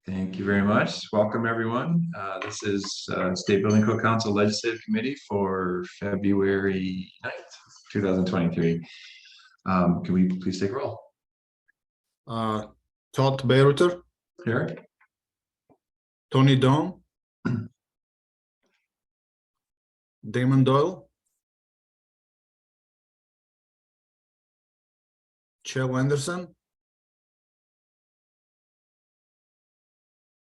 Thank you very much. Welcome, everyone. This is State Building Code Council Legislative Committee for February 9th, 2023. Can we please take a roll? Todd Bayruter, Here. Tony Don, Damon Doyle, Chell Anderson,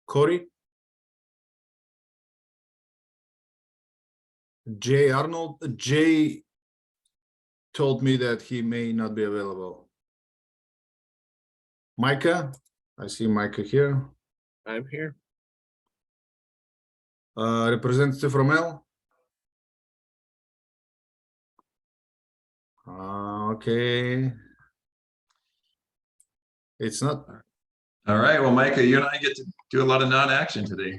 Corey, Jay Arnold. Jay told me that he may not be available. Micah, I see Micah here. I'm here. Representative Romel. Okay. It's not. All right. Well, Micah, you and I get to do a lot of non-action today.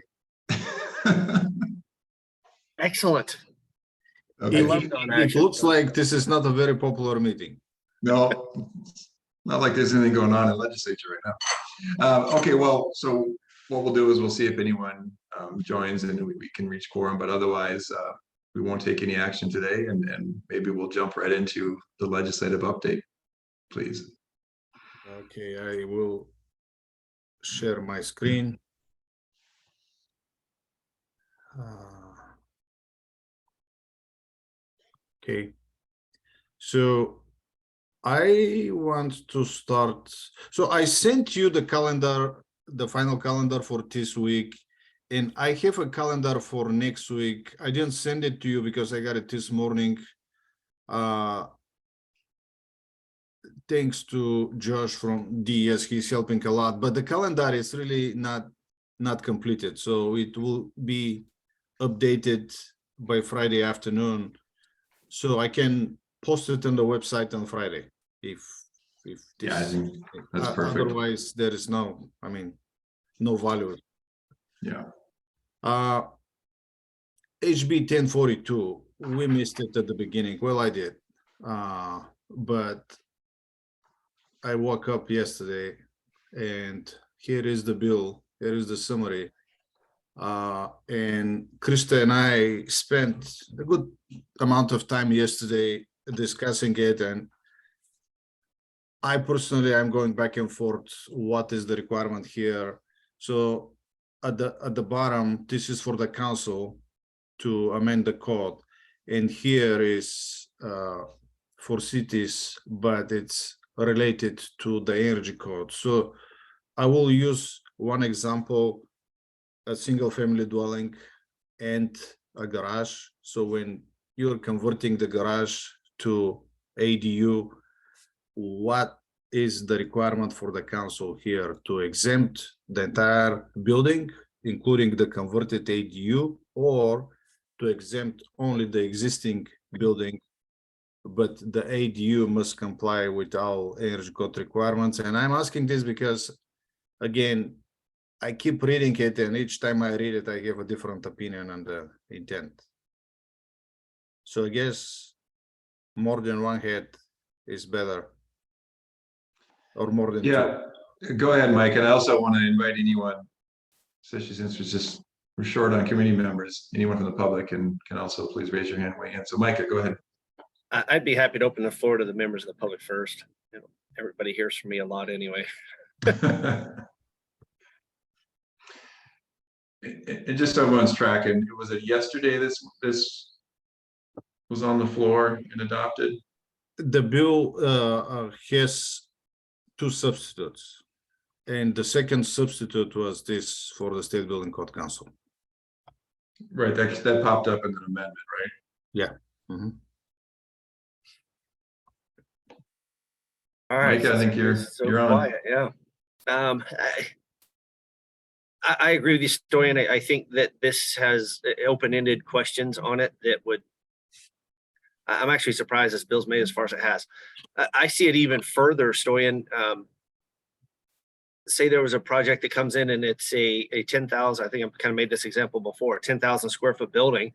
Excellent. Okay. It looks like this is not a very popular meeting. No, not like there's anything going on in legislature right now. Okay, well, so what we'll do is we'll see if anyone joins and we can reach quorum, but otherwise we won't take any action today, and maybe we'll jump right into the legislative update, please. Okay, I will share my screen. Okay, so I want to start. So I sent you the calendar, the final calendar for this week, and I have a calendar for next week. I didn't send it to you because I got it this morning. Thanks to Josh from DES, he's helping a lot, but the calendar is really not completed, so it will be updated by Friday afternoon, so I can post it on the website on Friday if this, Yeah, I think that's perfect. Otherwise there is no value. Yeah. HB 1042, we missed it at the beginning. Well, I did, but I woke up yesterday and here is the bill, here is the summary. And Krista and I spent a good amount of time yesterday discussing it, and I personally am going back and forth. What is the requirement here? So at the bottom, this is for the council to amend the code, and here is for cities, but it's related to the energy code. So I will use one example, a single family dwelling and a garage. So when you're converting the garage to ADU, what is the requirement for the council here to exempt the entire building, including the converted ADU, or to exempt only the existing building, but the ADU must comply with all energy code requirements? And I'm asking this because, again, I keep reading it, and each time I read it, I have a different opinion on the intent. So I guess more than one head is better, or more than two. Go ahead, Mike. And I also want to invite anyone, especially since we're short on committee members, anyone from the public can also please raise your hand and weigh in. So Micah, go ahead. I'd be happy to open the floor to the members of the public first. You know, everybody hears from me a lot anyway. And just so everyone's tracking, was it yesterday this was on the floor and adopted? The bill has two substitutes, and the second substitute was this for the State Building Code Council. Right, that popped up in an amendment, right? Yeah. Mm-hmm. All right, Mike, I think you're on. Quiet, yeah. I agree with you, Stoyan. I think that this has open-ended questions on it that would. I'm actually surprised this bill's made as far as it has. I see it even further, Stoyan. Say there was a project that comes in and it's a 10,000. I think I've kind of made this example before. 10,000 square foot building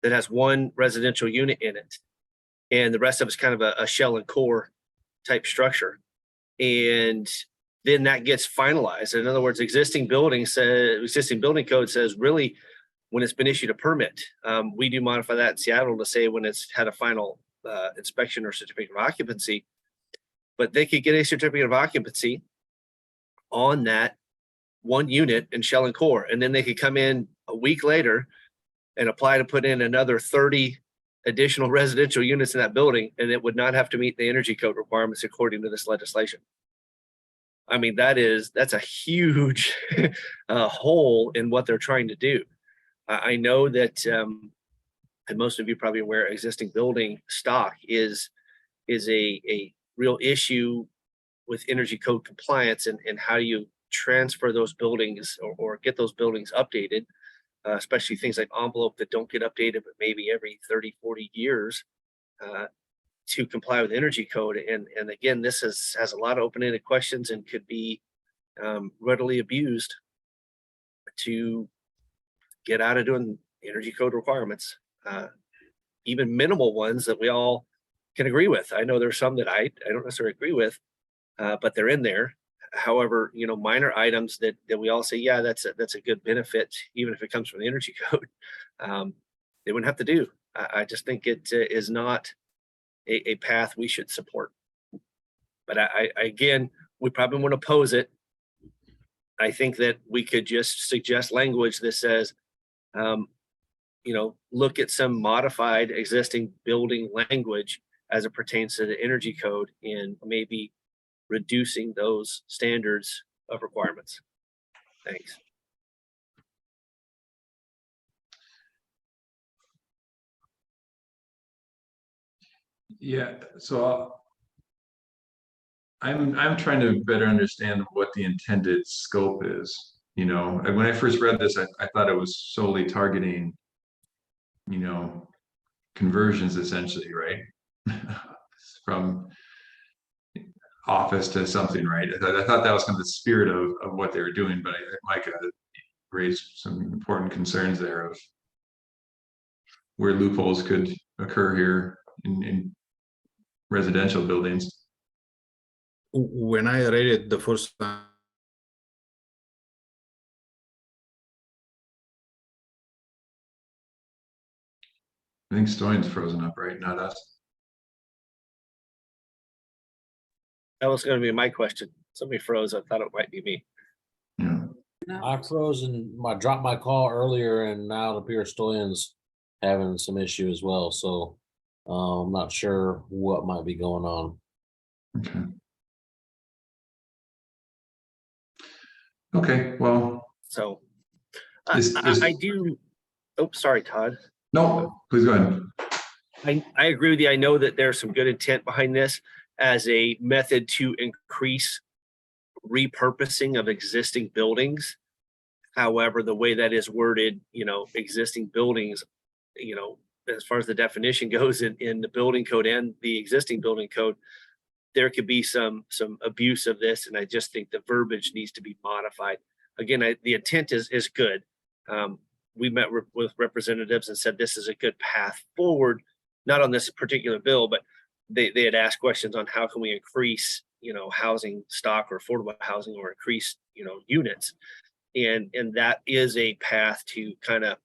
that has one residential unit in it, and the rest of it's kind of a shell and core type structure. And then that gets finalized. In other words, existing building code says really when it's been issued a permit. We do modify that in Seattle to say when it's had a final inspection or certificate of occupancy, but they could get a certificate of occupancy on that one unit in shell and core, and then they could come in a week later and apply to put in another 30 additional residential units in that building, and it would not have to meet the energy code requirements according to this legislation. I mean, that's a huge hole in what they're trying to do. I know that, and most of you probably aware, existing building stock is a real issue with energy code compliance and how you transfer those buildings or get those buildings updated, especially things like envelope that don't get updated, but maybe every 30, 40 years to comply with energy code. And again, this has a lot of open-ended questions and could be readily abused to get out of doing energy code requirements, even minimal ones that we all can agree with. I know there's some that I don't necessarily agree with, but they're in there. However, minor items that we all say, yeah, that's a good benefit, even if it comes from the energy code, they wouldn't have to do. I just think it is not a path we should support. But again, we probably won't oppose it. I think that we could just suggest language that says, look at some modified existing building language as it pertains to the energy code and maybe reducing those standards of requirements. Thanks. Yeah, so I'm trying to better understand what the intended scope is. And when I first read this, I thought it was solely targeting, conversions essentially, right? From office to something, right? I thought that was kind of the spirit of what they were doing, but Micah raised some important concerns there of where loopholes could occur here in residential buildings. When I read it the first time, I think Stoyan's frozen up, right? Not us. That was going to be my question. Somebody froze. I thought it might be me. Yeah. I froze and I dropped my call earlier, and now it appears Stoyan's having some issue as well. So I'm not sure what might be going on. Okay. Okay, well. So Is- I do. Oh, sorry, Todd. No, please go ahead. I agree with you. I know that there's some good intent behind this as a method to increase repurposing of existing buildings. However, the way that is worded, existing buildings, as far as the definition goes in the building code and the existing building code, there could be some abuse of this. And I just think the verbiage needs to be modified. Again, the intent is good. We met with representatives and said this is a good path forward, not on this particular bill, but they had asked questions on how can we increase, housing stock or affordable housing or increase, units. And that is a path to kind of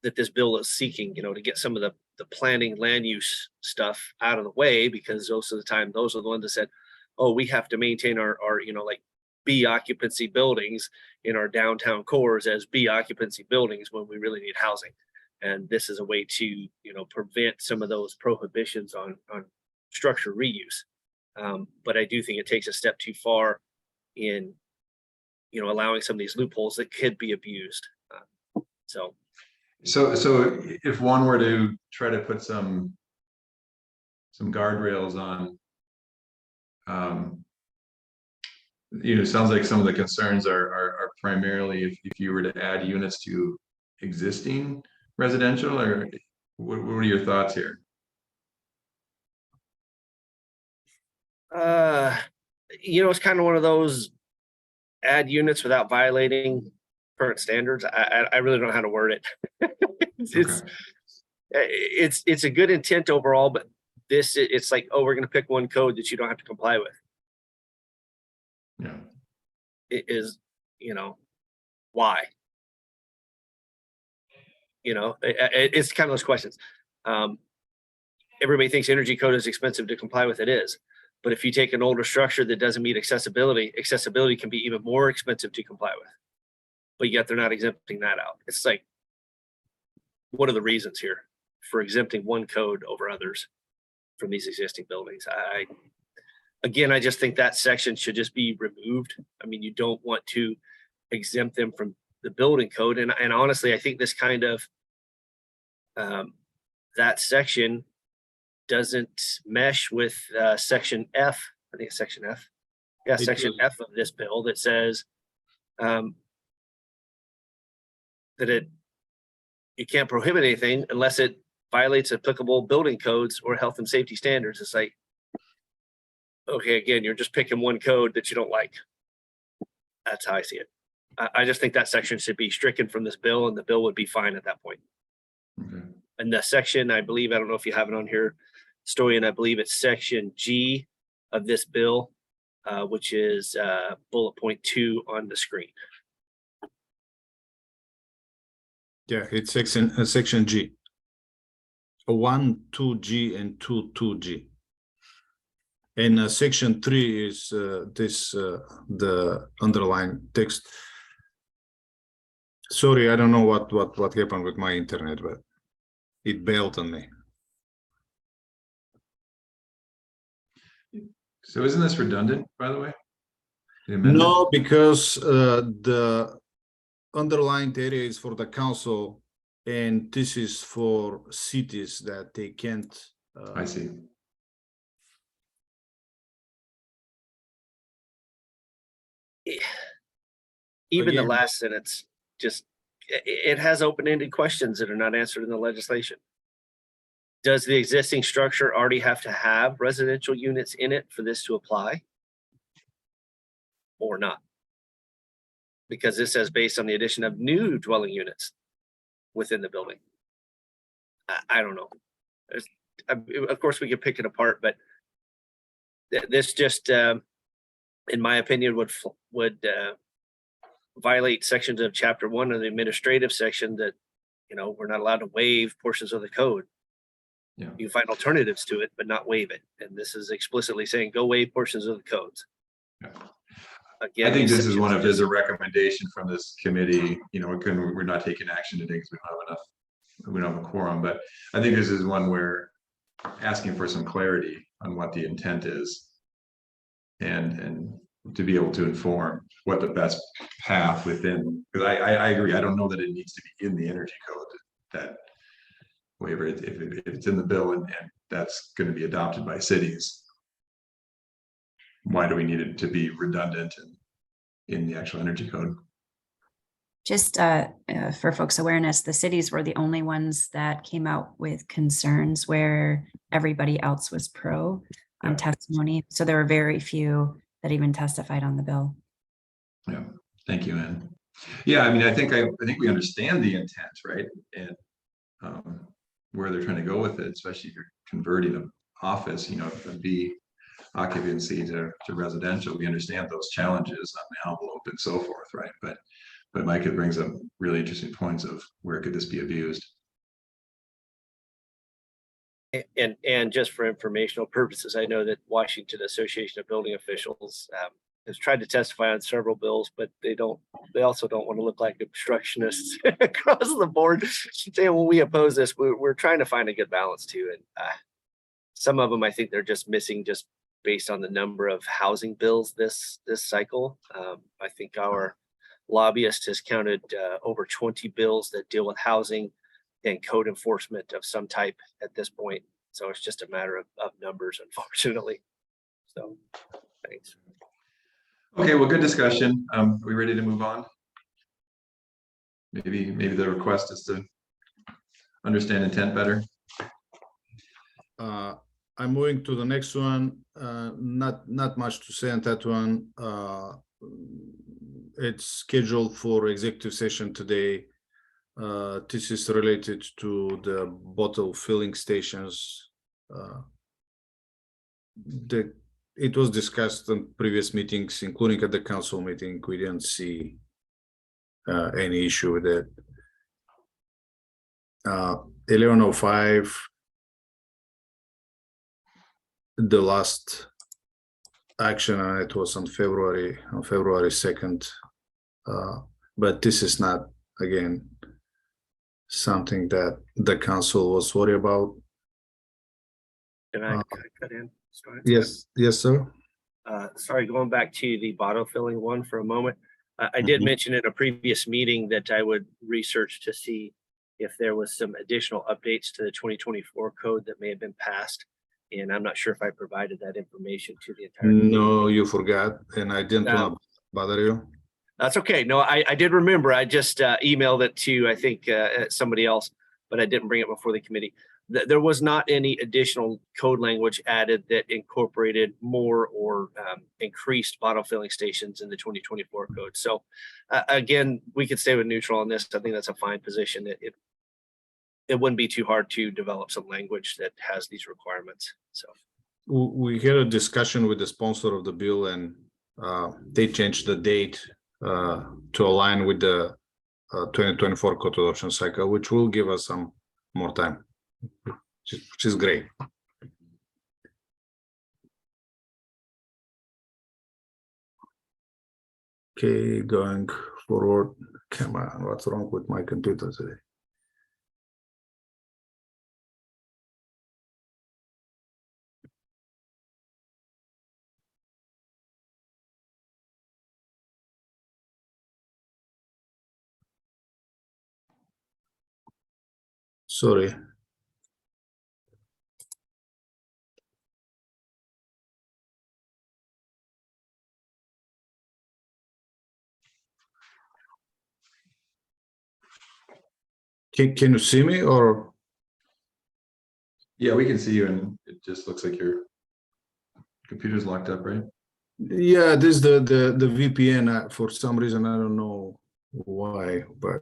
that this bill is seeking, to get some of the planning land use stuff out of the way, because most of the time those are the ones that said, oh, we have to maintain our like B occupancy buildings in our downtown cores as B occupancy buildings when we really need housing. And this is a way to, prevent some of those prohibitions on structure reuse. But I do think it takes a step too far in, allowing some of these loopholes that could be abused. So if one were to try to put some guardrails on, it sounds like some of the concerns are primarily if you were to add units to existing residential, or what are your thoughts here? It's kind of one of those add units without violating current standards. I really don't know how to word it. It's a good intent overall, but it's like, oh, we're going to pick one code that you don't have to comply with. Yeah. Is, why? It's kind of those questions. Everybody thinks energy code is expensive to comply with. It is. But if you take an older structure that doesn't meet accessibility can be even more expensive to comply with. But yet they're not exempting that out. It's like, what are the reasons here for exempting one code over others from these existing buildings? I just think that section should just be removed. I mean, you don't want to exempt them from the building code. And honestly, I think this kind of, that section doesn't mesh with section F. I think it's section F. Yeah, section F of this bill that says that you can't prohibit anything unless it violates applicable building codes or health and safety standards. It's like, okay, again, you're just picking one code that you don't like. That's how I see it. I just think that section should be stricken from this bill, and the bill would be fine at that point. Okay. And the section, I believe, I don't know if you have it on here, Story, and I believe it's section G of this bill, which is bullet point 2 on the screen. Yeah, it's section G. 1, 2G and 2G. And section 3 is the underlying text. Sorry, I don't know what happened with my internet, but it bailed on me. So isn't this redundant, by the way? The amendment? No, because the underlying area is for the council, and this is for cities that they can't. I see. Even the Again, last sentence, just, it has open-ended questions that are not answered in the legislation. Does the existing structure already have to have residential units in it for this to apply? Or not? Because this says based on the addition of new dwelling units within the building. I don't know. Of course, we could pick it apart, but this just, in my opinion, would violate sections of Chapter 1 of the administrative section that, we're not allowed to waive portions of the code. Yeah. You can find alternatives to it, but not waive it. And this is explicitly saying go waive portions of the codes. Yeah. Again, I think these this is one of sections his recommendation from this committee. We're not taking action today because we don't have enough. We don't have a quorum, but I think this is one where asking for some clarity on what the intent is, and to be able to inform what the best path within. Because I agree. I don't know that it needs to be in the energy code, that waiver. If it's in the bill and that's going to be adopted by cities, why do we need it to be redundant in the actual energy code? Just for folks' awareness, the cities were the only ones that came out with concerns where everybody else was pro testimony. So there were very few that even testified on the bill. Yeah, thank you, Ann. Yeah, I mean, I think we understand the intent, right? And where they're trying to go with it, especially if you're converting an office, from B occupancy to residential. We understand those challenges on the envelope and so forth, right? But Mike, it brings up really interesting points of where could this be abused. And just for informational purposes, I know that Washington Association of Building Officials has tried to testify on several bills, but they also don't want to look like obstructionists across the board. Saying, well, we oppose this. We're trying to find a good balance too. And some of them, I think they're just missing just based on the number of housing bills this cycle. I think our lobbyist has counted over 20 bills that deal with housing and code enforcement of some type at this point. So it's just a matter of numbers, unfortunately. So thanks. Okay, well, good discussion. Are we ready to move on? Maybe the request is to understand intent better. I'm moving to the next one. Not much to say on that one. It's scheduled for executive session today. This is related to the bottle filling stations. The it was discussed in previous meetings, including at the council meeting. We didn't see any issue with it. 1105, the last action on it was on February 2nd. But this is not, again, something that the council was worried about. Can I cut in? Sorry. Yes, sir. Sorry, going back to the bottle filling one for a moment. I did Mhm. mention in a previous meeting that I would research to see if there was some additional updates to the 2024 code that may have been passed. And I'm not sure if I provided that information to the entire. No, you forgot, and I didn't No. want to bother you. That's okay. No, I did remember. I just emailed it to, I think, somebody else, but I didn't bring it before the committee. There was not any additional code language added that incorporated more or increased bottle filling stations in the 2024 code. So again, we could stay with neutral on this. I think that's a fine position. It wouldn't be too hard to develop some language that has these requirements. So We had a discussion with the sponsor of the bill, and they changed the date to align with the 2024 code adoption cycle, which will give us some more time, which is great. Okay, going forward. Come on, what's wrong with my computer today? Sorry. Can you see me, or? Yeah, we can see you, and it just looks like your computer's locked up, right? Yeah, this is the VPN. For some reason, I don't know why, but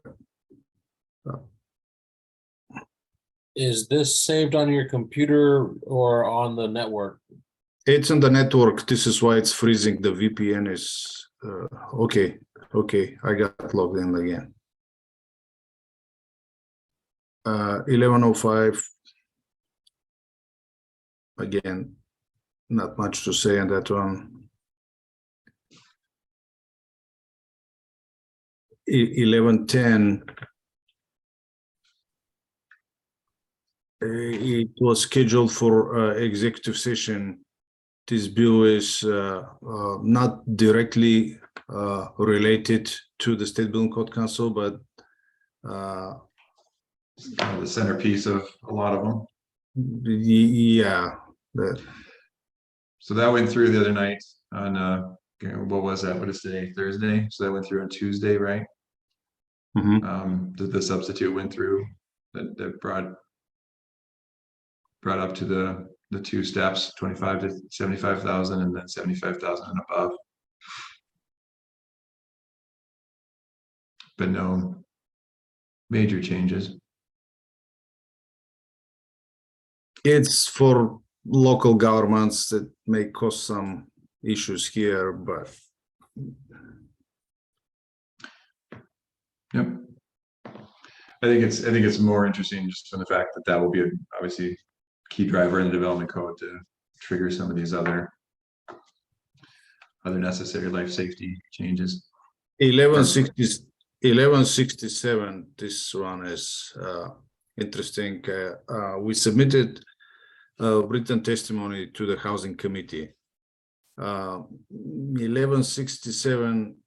Is this saved on your computer or on the network? it's on the network. This is why it's freezing. The VPN is okay. Okay, I got logged in again. 1105. Again, not much to say on that one. 1110. It was scheduled for executive session. This bill is not directly related to the State Building Code Council, but It's kind of the centerpiece of a lot of them. yeah. So that went through the other night on what was that? What is today? Thursday. So that went through on Tuesday, right? Mhm. The substitute went through that brought up to the two steps, 25 to 75,000, and then 75,000 and above. But no major changes. It's for local governments that may cause some issues here, but Yep. I think it's more interesting just from the fact that that will be obviously key driver in the development code to trigger some of these other necessary life safety changes. 1167, this one is interesting. We submitted written testimony to the housing committee. 1167,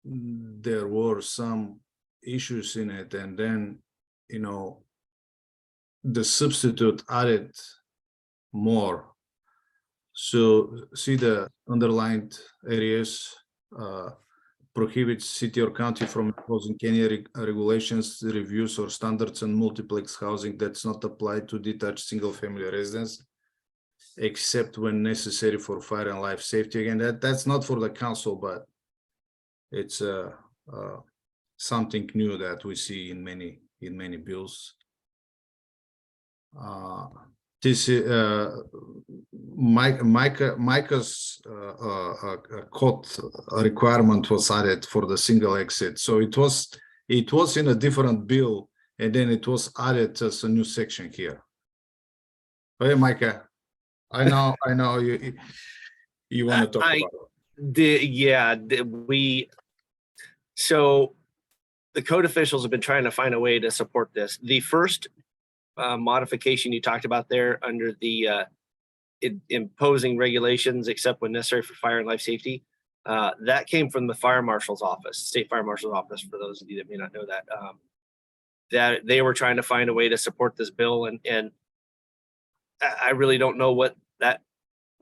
there were some issues in it, and then the substitute added more. So see the underlined areas, prohibits city or county from imposing any regulations, reviews, or standards on multiplex housing that's not applied to detached single-family residence, except when necessary for fire and life safety. Again, that's not for the council, but it's something new that we see in many bills. Micah's code requirement was added for the single exit. So it was in a different bill, and then it was added as a new section here. Hey, Micah, I know you want to talk about it. So the code officials have been trying to find a way to support this. The first modification you talked about there under the imposing regulations except when necessary for fire and life safety, that came from the fire marshal's office, state fire marshal's office, for those of you that may not know that. That they were trying to find a way to support this bill, and I really don't know what that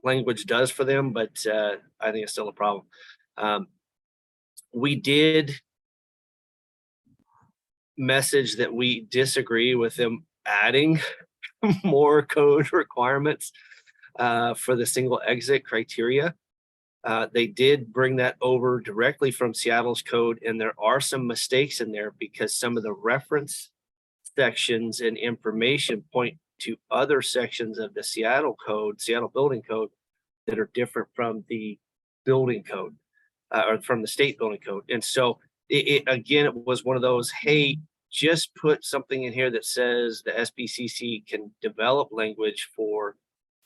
language does for them, but I think it's still a problem. We did message that we disagree with them adding more code requirements for the single exit criteria. They did bring that over directly from Seattle's code, and there are some mistakes in there because some of the reference sections and information point to other sections of the Seattle code, Seattle building code, that are different from the building code or from the state building code. And so again, it was one of those, hey, just put something in here that says the SBCC can develop language for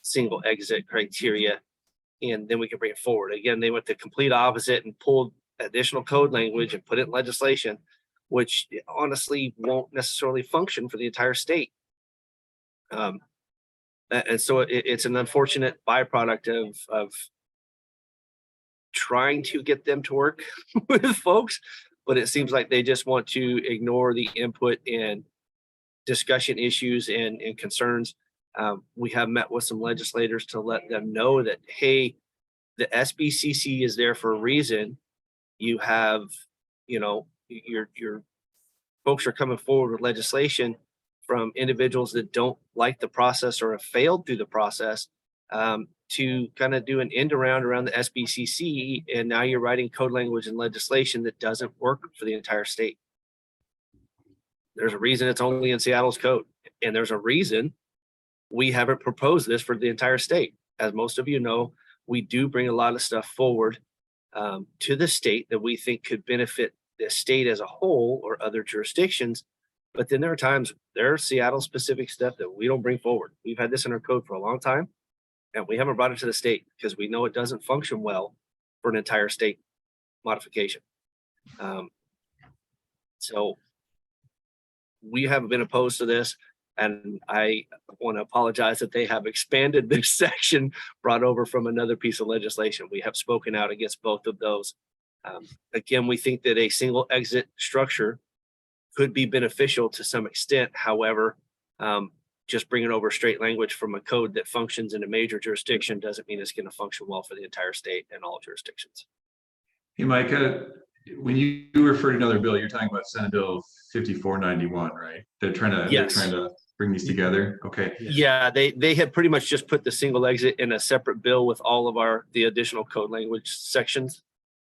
single exit criteria, and then we can bring it forward. Again, they went the complete opposite and pulled additional code language and put it in legislation, which honestly won't necessarily function for the entire state. And so it's an unfortunate byproduct of trying to get them to work with folks, but it seems like they just want to ignore the input and discussion issues and concerns. We have met with some legislators to let them know that, hey, the SBCC is there for a reason. You have, your folks are coming forward with legislation from individuals that don't like the process or have failed through the process, to kind of do an end around the SBCC, and now you're writing code language and legislation that doesn't work for the entire state. There's a reason it's only in Seattle's code, and there's a reason we haven't proposed this for the entire state. As most of you know, we do bring a lot of stuff forward to the state that we think could benefit the state as a whole or other jurisdictions. But then there are times there's Seattle specific stuff that we don't bring forward. We've had this in our code for a long time, and we haven't brought it to the state because we know it doesn't function well for an entire state modification. So we haven't been opposed to this, and I want to apologize that they have expanded this section brought over from another piece of legislation. We have spoken out against both of those. Again, we think that a single exit structure could be beneficial to some extent. However, just bringing over straight language from a code that functions in a major jurisdiction doesn't mean it's going to function well for the entire state and all jurisdictions. Hey, Micah, when you refer to another bill, you're talking about Senate Bill 5491, right? They're trying to bring these together. Okay. Yeah, they had pretty much just put the single exit in a separate bill with all of the additional code language sections.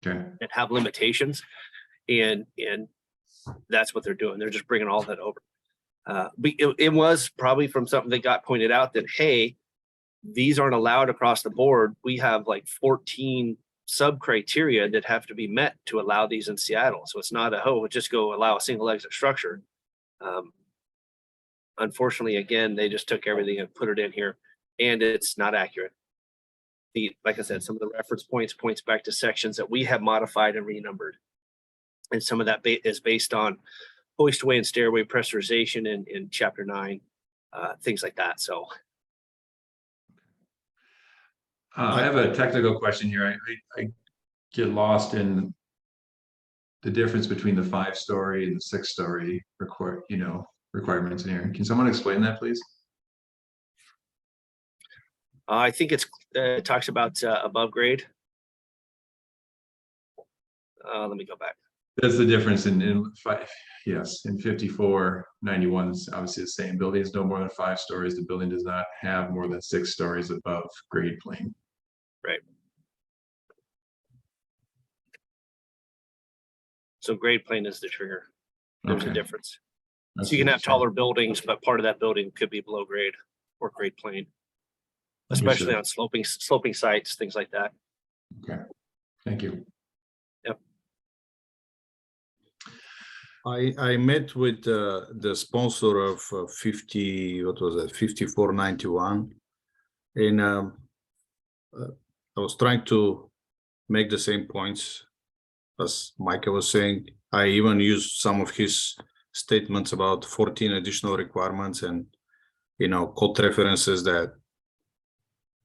Okay. And have limitations, and that's what they're doing. They're just bringing all that over. But it was probably from something that got pointed out that, hey, these aren't allowed across the board. We have like 14 sub criteria that have to be met to allow these in Seattle. So it's not just go allow a single exit structure. Unfortunately, again, they just took everything and put it in here, and it's not accurate. Like I said, some of the reference points back to sections that we have modified and renumbered. And some of that is based on hoistway and stairway pressurization in chapter 9, things like that. So I have a technical question here. I get lost in the difference between the 5-story and the 6-story requirements in here. Can someone explain that, please? I think it talks about above grade. Let me go back. That's the difference in 5491 is obviously the same. Building is no more than 5 stories. The building does not have more than 6 stories above grade plane. Right. So grade plane is the trigger. There's a difference. So you can have taller buildings, but part of that building could be below grade. or grade plane, especially on sloping sites, things like that. Okay, thank you. I met with the sponsor of 5491, and I was trying to make the same points as Micah was saying. I even used some of his statements about 14 additional requirements and, code references that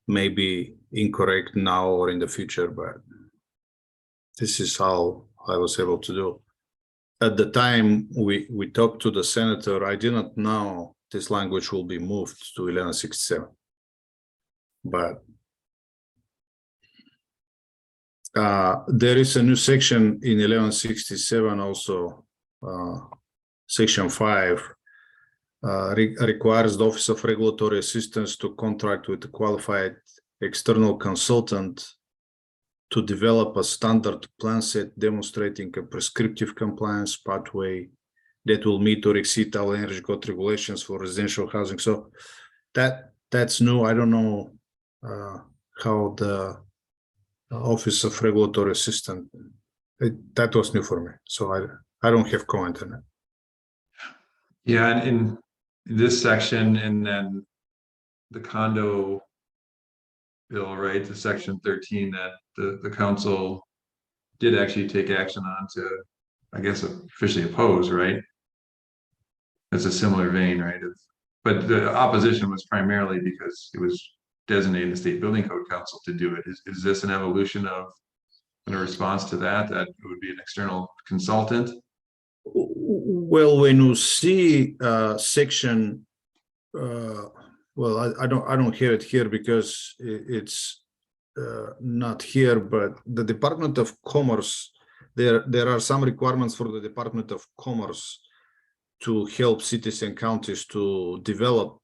may be incorrect now or in the future, but this is how I was able to do. At the time we talked to the senator, I didn't know this language will be moved to 1167, but there is a new section in 1167 also, section 5, requires the Office of Regulatory Assistance to contract with a qualified external consultant to develop a standard plan set demonstrating a prescriptive compliance pathway that will meet or exceed all energy code regulations for residential housing. So that's new. I don't know how the Office of Regulatory Assistant, that was new for me. So I don't have comment on it. Yeah, and in this section, and then the condo bill, right, the section 13 that the council did actually take action on to, I guess, officially oppose, right? That's a similar vein, right? But the opposition was primarily because it was designated the State Building Code Council to do it. Is this an evolution of, in a response to that it would be an external consultant? Well, when you see section, well, I don't hear it here because it's not here, but the Department of Commerce, there are some requirements for the Department of Commerce to help cities and counties to develop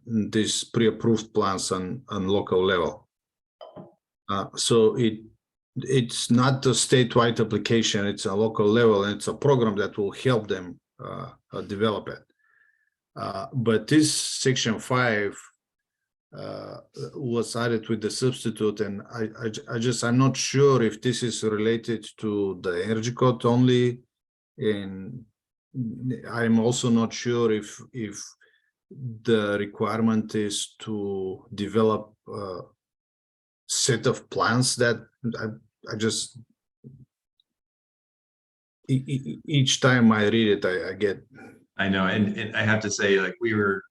these pre-approved plans on local level. So it's not a statewide application, it's a local level, and it's a program that will help them develop it. But this section 5 was added with the substitute, and I'm not sure if this is related to the energy code only, and I'm also not sure if the requirement is to develop a set of plans that I just each time I read it, I know, and I have to say, like, we were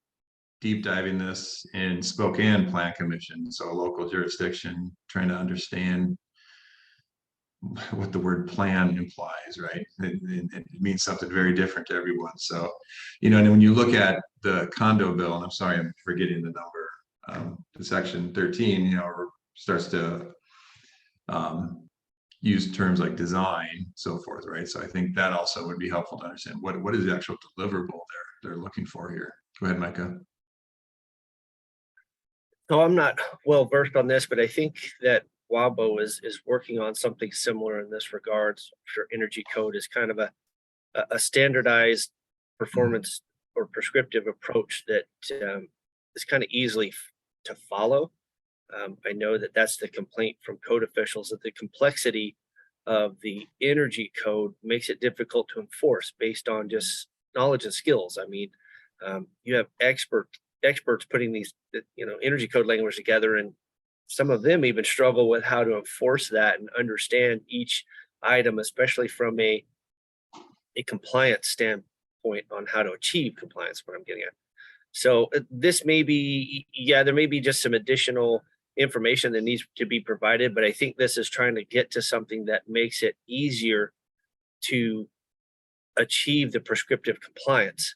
deep diving this in Spokane Plan Commission, so a local jurisdiction, trying to understand what the word plan implies, right? It means something very different to everyone. So, and when you look at the condo bill, and I'm sorry, I'm forgetting the number, the section 13, starts to use terms like design, so forth, right? So I think that also would be helpful to understand what is the actual deliverable they're looking for here. Go ahead, Micah. So I'm not well versed on this, but I think that WABO is working on something similar in this regards. I'm sure energy code is kind of a standardized performance or prescriptive approach that is kind of easily to follow. I know that that's the complaint from code officials, that the complexity of the energy code makes it difficult to enforce based on just knowledge and skills. I mean, you have experts putting these, energy code language together, and some of them even struggle with how to enforce that and understand each item, especially from a compliance standpoint on how to achieve compliance, what I'm getting at. So this may be, there may be just some additional information that needs to be provided, but I think this is trying to get to something that makes it easier to achieve the prescriptive compliance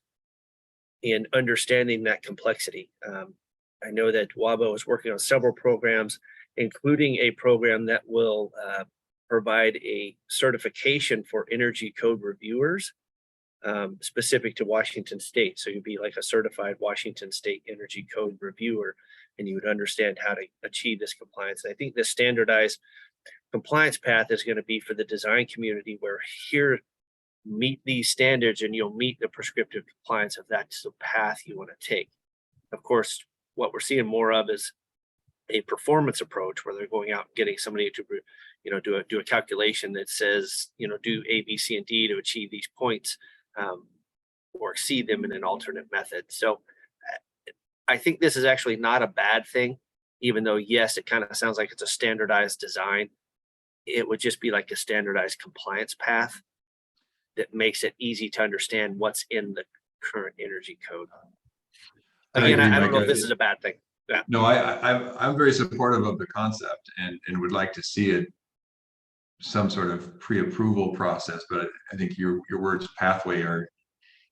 in understanding that complexity. I know that WABO is working on several programs, including a program that will provide a certification for energy code reviewers specific to Washington State. So you'd be like a certified Washington State energy code reviewer, and you would understand how to achieve this compliance. And I think the standardized compliance path is going to be for the design community, where here meet these standards and you'll meet the prescriptive compliance if that's the path you want to take. Of course, what we're seeing more of is a performance approach where they're going out and getting somebody to, do a calculation that says, do A, B, C, and D to achieve these points, or exceed them in an alternate method. So I think this is actually not a bad thing, even though, yes, it kind of sounds like it's a standardized design. It would just be like a standardized compliance path that makes it easy to understand what's in the current energy code. Again, agree, I don't know Mike. if this is a bad thing. Yeah. No, I'm very supportive of the concept and would like to see it some sort of pre-approval process, but I think your words pathway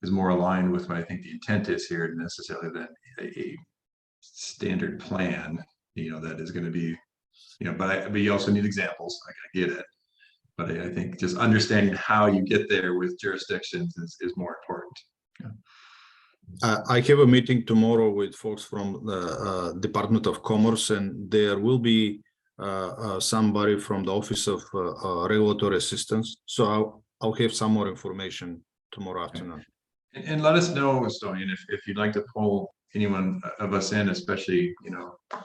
is more aligned with what I think the intent is here necessarily than a standard plan, that is going to be, but you also need examples. I get it. But I think just understanding how you get there with jurisdictions is more important. I have a meeting tomorrow with folks from the Department of Commerce, and there will be somebody from the Office of Regulatory Assistance. So I'll have some more information tomorrow afternoon. And let us know, Estonian, if you'd like to pull anyone of us in, especially,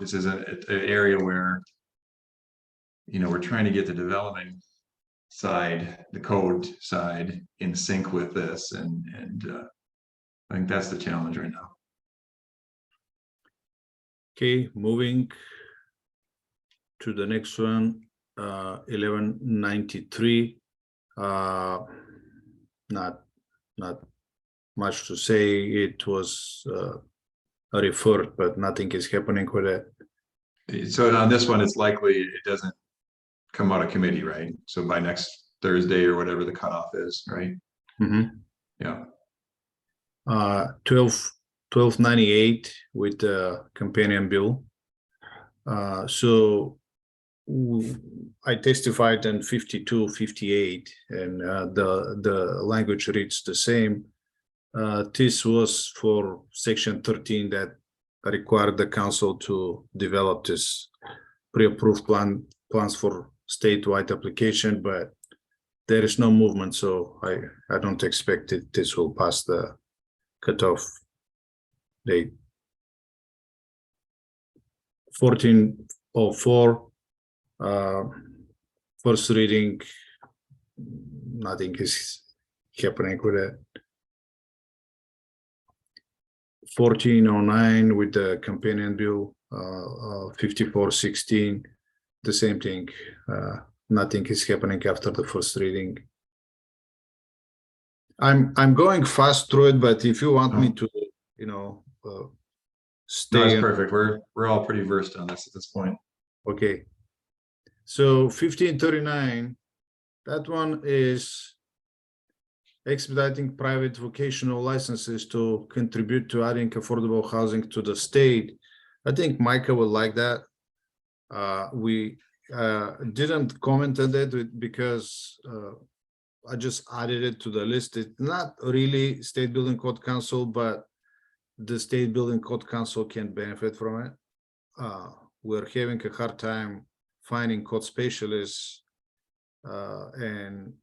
this is an area where, we're trying to get the development side, the code side in sync with this. And I think that's the challenge right now. Okay, moving to the next one, 1193. Not much to say. It was referred, but nothing is happening with it. So on this one, it's likely it doesn't come out of committee, right? So by next Thursday or whatever the cutoff is, right? Mm-hmm. Yeah. 1298 with the companion bill. So I testified in 5258, and the language reads the same. This was for section 13 that required the council to develop this pre-approved plans for statewide application, but there is no movement, so I don't expect this will pass the cutoff date. 1404, first reading, nothing is happening with it. 1409 with the companion bill, 5416, the same thing. Nothing is happening after the first reading. I'm going fast through it, but if you want me to, stay. No, it's perfect. We're all pretty versed on this at this point. Okay. So 1539, that one is expediting private vocational licenses to contribute to adding affordable housing to the state. I think Micah would like that. We didn't comment on that because I just added it to the list. It's not really State Building Code Council, but the State Building Code Council can benefit from it. We're having a hard time finding code specialists, and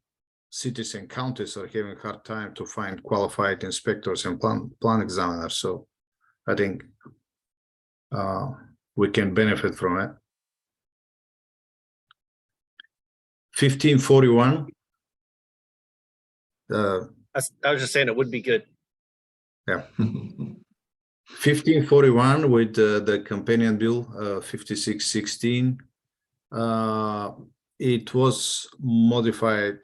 cities and counties are having a hard time to find qualified inspectors and plan examiners. So I think we can benefit from it. 1541. I was just saying it would be good. Yeah. 1541 with the companion bill, 5616. It was modified.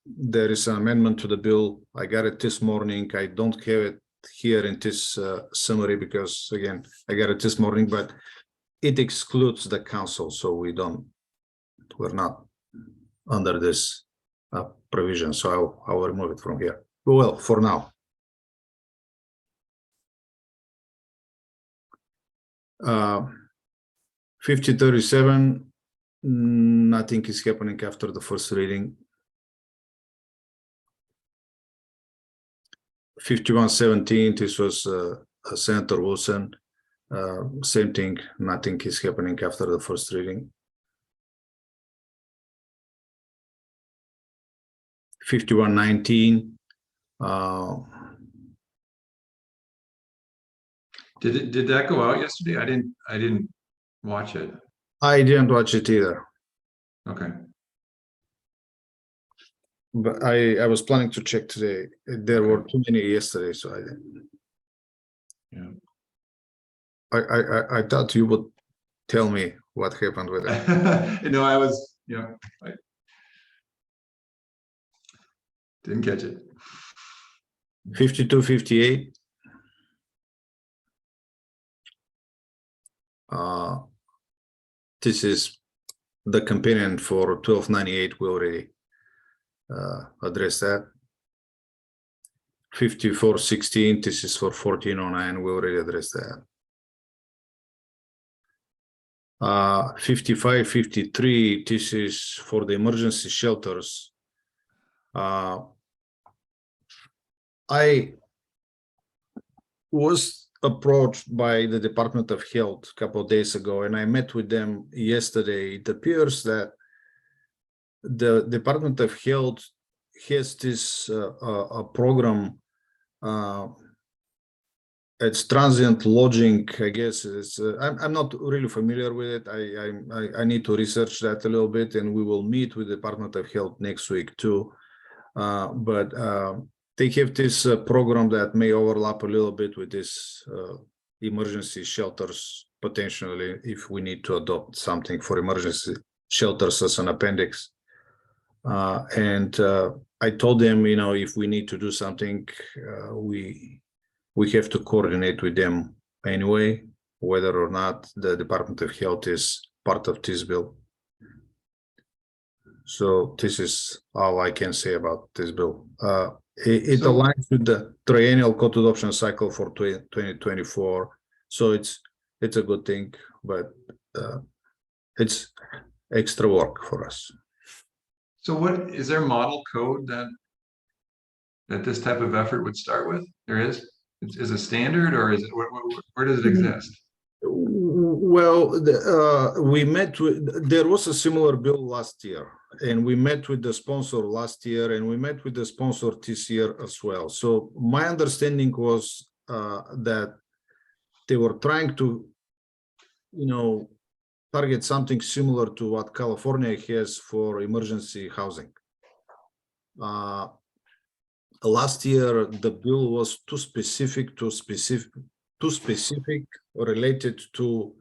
There is an amendment to the bill. I got it this morning. I don't have it here in this summary because, again, I got it this morning, but it excludes the council, so we're not under this provision. So I'll remove it from here. Well, for now. 5037, nothing is happening after the first reading. 5117, this was Senator Wilson. Same thing, nothing is happening after the first reading. 5119. Did that go out yesterday? I didn't watch it. I didn't watch it either, Okay. but I was planning to check today. There Okay. were too many yesterday, so I didn't. Yeah. I thought you would tell me what happened with it. No, I was, I didn't catch it. 52-58. This is the companion for 1298. We already addressed that. 54-16. This is for 1409. We already addressed that. 55-53. This is for the emergency shelters. I was approached by the Department of Health a couple of days ago, and I met with them yesterday. It appears that the Department of Health has this a program. It's transient lodging, I guess. It's, I'm not really familiar with it. I need to research that a little bit, and we will meet with the Department of Health next week too. But they have this program that may overlap a little bit with this emergency shelters potentially, if we need to adopt something for emergency shelters as an appendix. And I told them, if we need to do something, we have to coordinate with them anyway, whether or not the Department of Health is part of this bill. So this is all I can say about this bill. It So- aligns with the triennial code adoption cycle for 2024. So it's a good thing, but it's extra work for us. So what, is there model code that this type of effort would start with? There is? Is it standard, or is it, where does it exist? Well, we met with, there was a similar bill last year, and we met with the sponsor last year, and we met with the sponsor this year as well. So my understanding was that they were trying to, target something similar to what California has for emergency housing. Last year, the bill was too specific, related to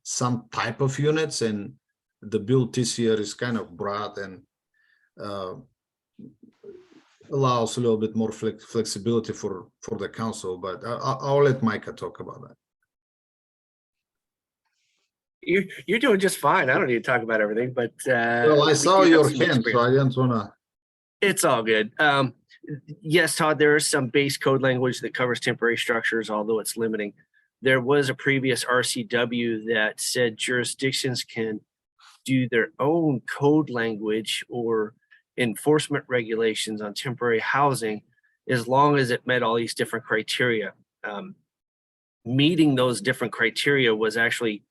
some type of units, and the bill this year is kind of broad and allows a little bit more flexibility for the council. But I'll let Micah talk about that. You're doing just fine. I don't need to talk about everything, but Well, I we saw do have your some hand, so experience. I didn't wanna. It's all good. Yes, Todd, there is some base code language that covers temporary structures, although it's limiting. There was a previous RCW that said jurisdictions can do their own code language or enforcement regulations on temporary housing as long as it met all these different criteria. Meeting those different criteria was actually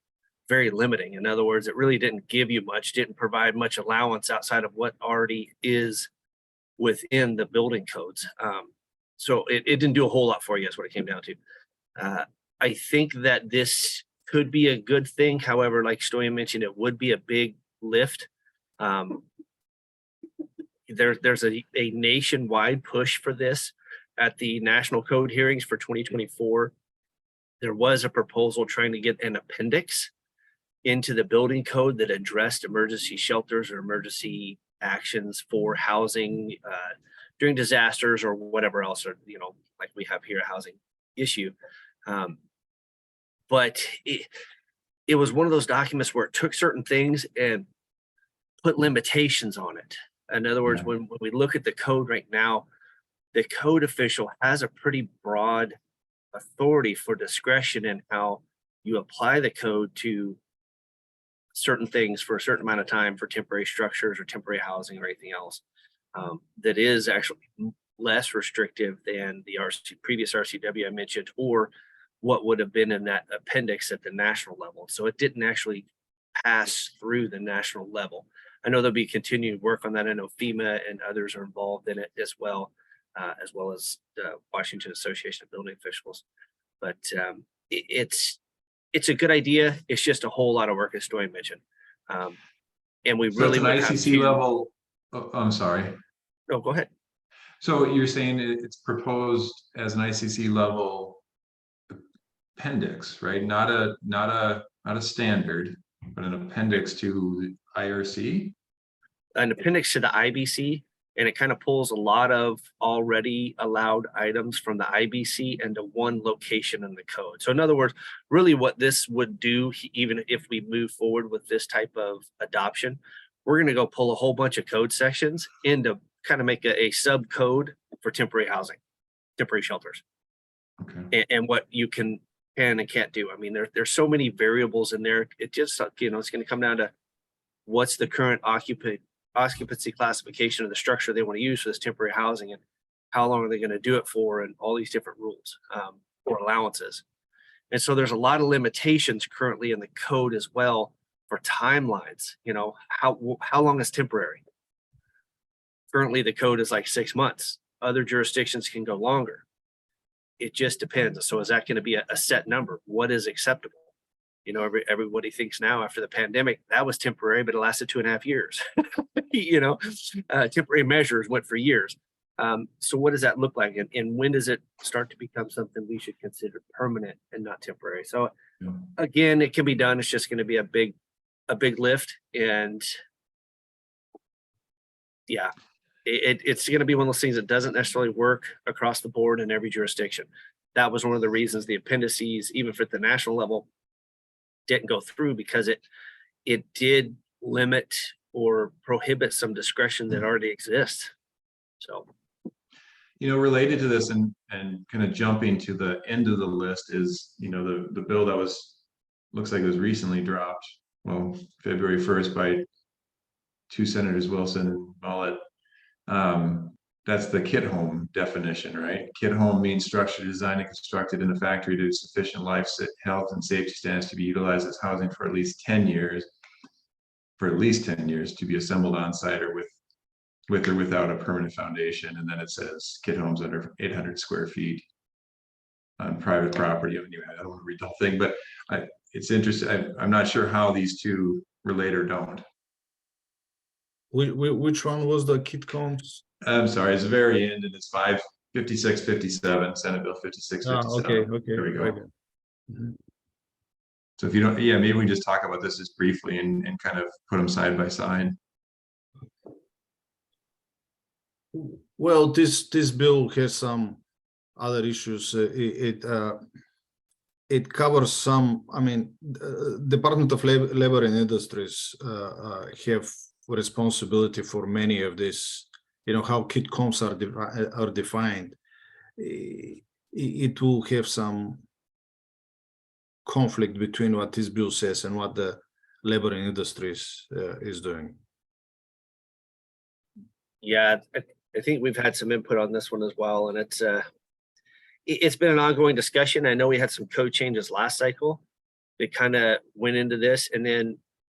very limiting. In other words, it really didn't give you much, didn't provide much allowance outside of what already is within the building codes. So it didn't do a whole lot for you, is what it came down to. I think that this could be a good thing. However, like Stoyan mentioned, it would be a big lift. There's a nationwide push for this at the national code hearings for 2024. There was a proposal trying to get an appendix into the building code that addressed emergency shelters or emergency actions for housing during disasters or whatever else, or like we have here, a housing issue. But it was one of those documents where it took certain things and put limitations on it. In other words, Yeah. when we look at the code right now, the code official has a pretty broad authority for discretion in how you apply the code to certain things for a certain amount of time for temporary structures or temporary housing or anything else that is actually less restrictive than the previous RCW I mentioned, or what would have been in that appendix at the national level. So it didn't actually pass through the national level. I know there'll be continued work on that. I know FEMA and others are involved in it as well as the Washington Association of Building Officials. But it's a good idea. It's just a whole lot of work, as Dwayne mentioned. And we So really it's an would have ICC to. level, oh, I'm sorry. No, go ahead. So you're saying it's proposed as an ICC level appendix, right? Not a standard, but an appendix to the IRC? An appendix to the IBC, and it kind of pulls a lot of already allowed items from the IBC into one location in the code. So in other words, really what this would do, even if we move forward with this type of adoption, we're going to go pull a whole bunch of code sections into kind of make a sub code for temporary housing, temporary shelters, and what you can and can't do. I mean, there's so many variables in there. It just, it's going to come down to what's the current occupancy classification of the structure they want to use for this temporary housing, and how long are they going to do it for, and all these different rules or allowances. And so there's a lot of limitations currently in the code as well for timelines. How long is temporary? Currently the code is like 6 months. Other jurisdictions can go longer. It just depends. So is that going to be a set number? What is acceptable? Everybody thinks now after the pandemic that was temporary, but it lasted 2.5 years. Temporary measures went for years. So what does that look like? And when does it start to become something we should consider permanent and not temporary? So again, it can be done. It's just going to be a big lift. And yeah, it's going to be one of those things that doesn't necessarily work across the board in every jurisdiction. That was one of the reasons the appendices, even for the national level, didn't go through, because it did limit or prohibit some discretion that already exists. So, related to this and kind of jumping to the end of the list is, the bill that looks like it was recently dropped, February 1st by 2 Senators Wilson and Mullet. That's the kit home definition, right? Kit home means structure designed and constructed in a factory to sufficient life, health, and safety standards to be utilized as housing for at least 10 years. For at least 10 years, to be assembled on site or with or without a permanent foundation. And then it says kit homes under 800 square feet on private property. I don't want to read the whole thing, but it's interesting. I'm not sure how these two relate or don't. Which one was the kit homes? I'm sorry, it's the very end, and it's 5657, Senate Bill 5657. Okay. There we go. Mm-hmm. So if you don't, maybe we can just talk about this just briefly and kind of put them side by side. Well, this bill has some other issues. It covers some. Department of Labor and Industries have responsibility for many of this. How kit homes are defined. It will have some conflict between what this bill says and what the Labor and Industries is doing. Yeah, I think we've had some input on this one as well, and it's been an ongoing discussion. I know we had some code changes last cycle that kind of went into this, and then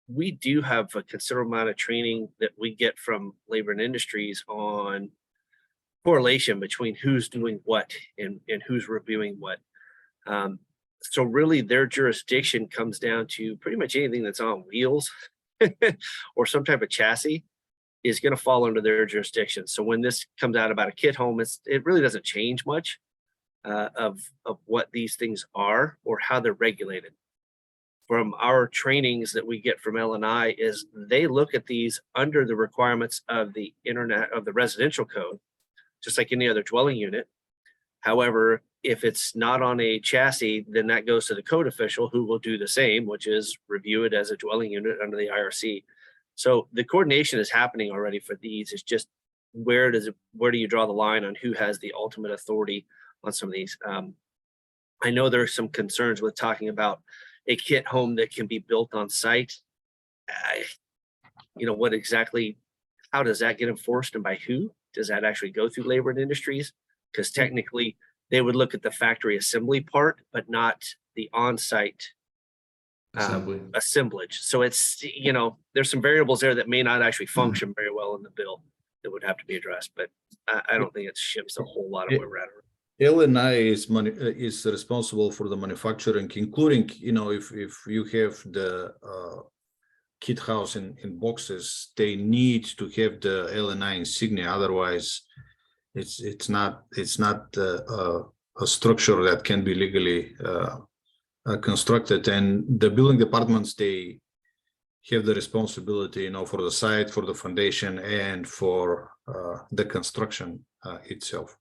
we do have a considerable amount of training that we get from Labor and Industries on correlation between who's doing what and who's reviewing what. So really their jurisdiction comes down to pretty much anything that's on wheels or some type of chassis is going to fall under their jurisdiction. So when this comes out about a kit home, it really doesn't change much of what these things are or how they're regulated. From our trainings that we get from L&I is they look at these under the requirements of the residential code, just like any other dwelling unit. However, if it's not on a chassis, then that goes to the code official who will do the same, which is review it as a dwelling unit under the IRC. So the coordination is happening already for these. It's just where do you draw the line on who has the ultimate authority on some of these? I know there are some concerns with talking about a kit home that can be built on site. How does that get enforced and by who? Does that actually go through Labor and Industries? Because technically they would look at the factory assembly part, but not the on-site assemblage. So it's, there's some variables there that may not actually function very well in the bill that would have to be addressed, but I don't think it shifts a whole lot of where we're at. LNI is responsible for the manufacturing, including, if you have the kit house in boxes, they need to have the LNI insignia. Otherwise, it's not a structure that can be legally constructed. And the building departments, they have the responsibility, for the site, for the foundation, and for the construction itself.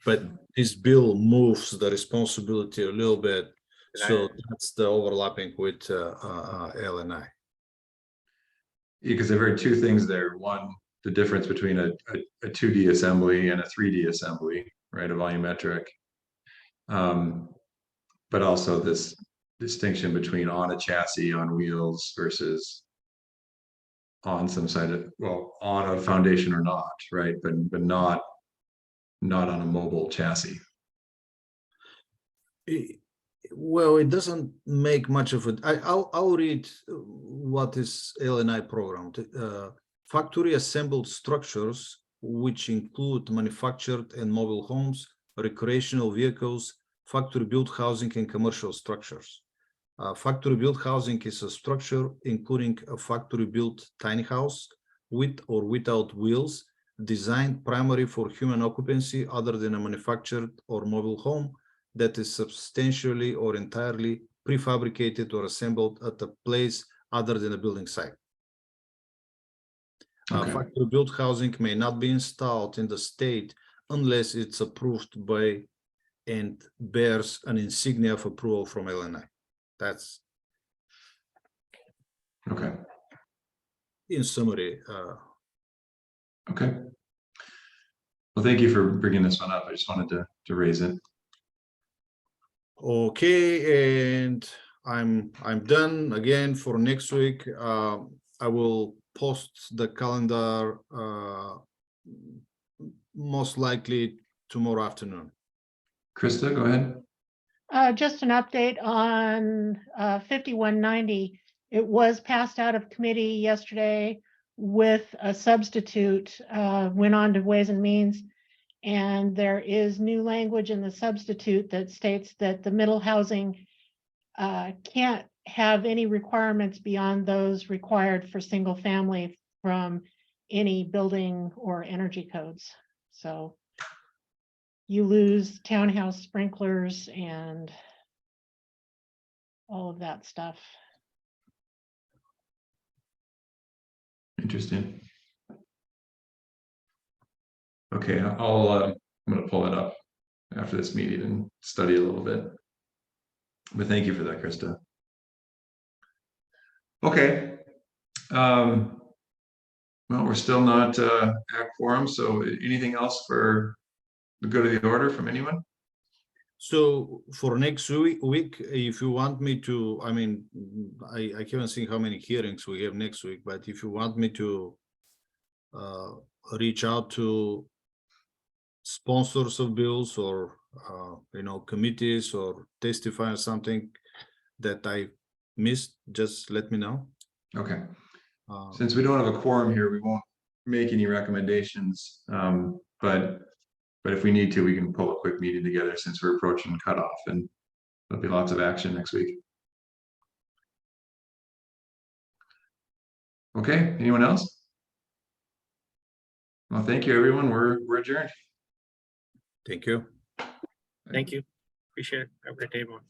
But this bill moves the responsibility a little bit, so that's the overlapping with LNI. Because I've heard two things there. One, the difference between a 2D assembly and a 3D assembly, right? A volumetric. But also this distinction between on a chassis on wheels versus on some side of, well, on a foundation or not, right? But not on a mobile chassis. Well, it doesn't make much of it. I'll read what is LNI program. Factory assembled structures, which include manufactured and mobile homes, recreational vehicles, factory built housing, and commercial structures. Factory built housing is a structure including a factory built tiny house with or without wheels, designed primarily for human occupancy other than a manufactured or mobile home that is substantially or entirely prefabricated or assembled at a place other than a building site. Okay. Factory built housing may not be installed in the state unless it's approved by and bears an insignia of approval from LNI. That's Okay. in summary. Okay. Well, thank you for bringing this one up. I just wanted to raise it. Okay, and I'm done again for next week. I will post the calendar most likely tomorrow afternoon. Krista, go ahead. Just an update on 5190. It was passed out of committee yesterday with a substitute, went on to Ways and Means. And there is new language in the substitute that states that the middle housing can't have any requirements beyond those required for single family from any building or energy codes. So you lose townhouse sprinklers and all of that stuff. Interesting. Okay, I'm going to pull it up after this meeting and study a little bit. But thank you for that, Krista. Okay. Well, we're still not at quorum, so anything else for the good of the order from anyone? So for next week, if you want me to, I mean, I haven't seen how many hearings we have next week, but if you want me to reach out to sponsors of bills or committees or testify on something that I missed, just let me know. Okay. Since we don't have a quorum here, we won't make any recommendations. But if we need to, we can pull a quick meeting together since we're approaching cutoff, and there'll be lots of action next week. Okay, anyone else? Well, thank you, everyone. We're adjourned. Thank you. Thank you. Appreciate it. Have a great day, everyone.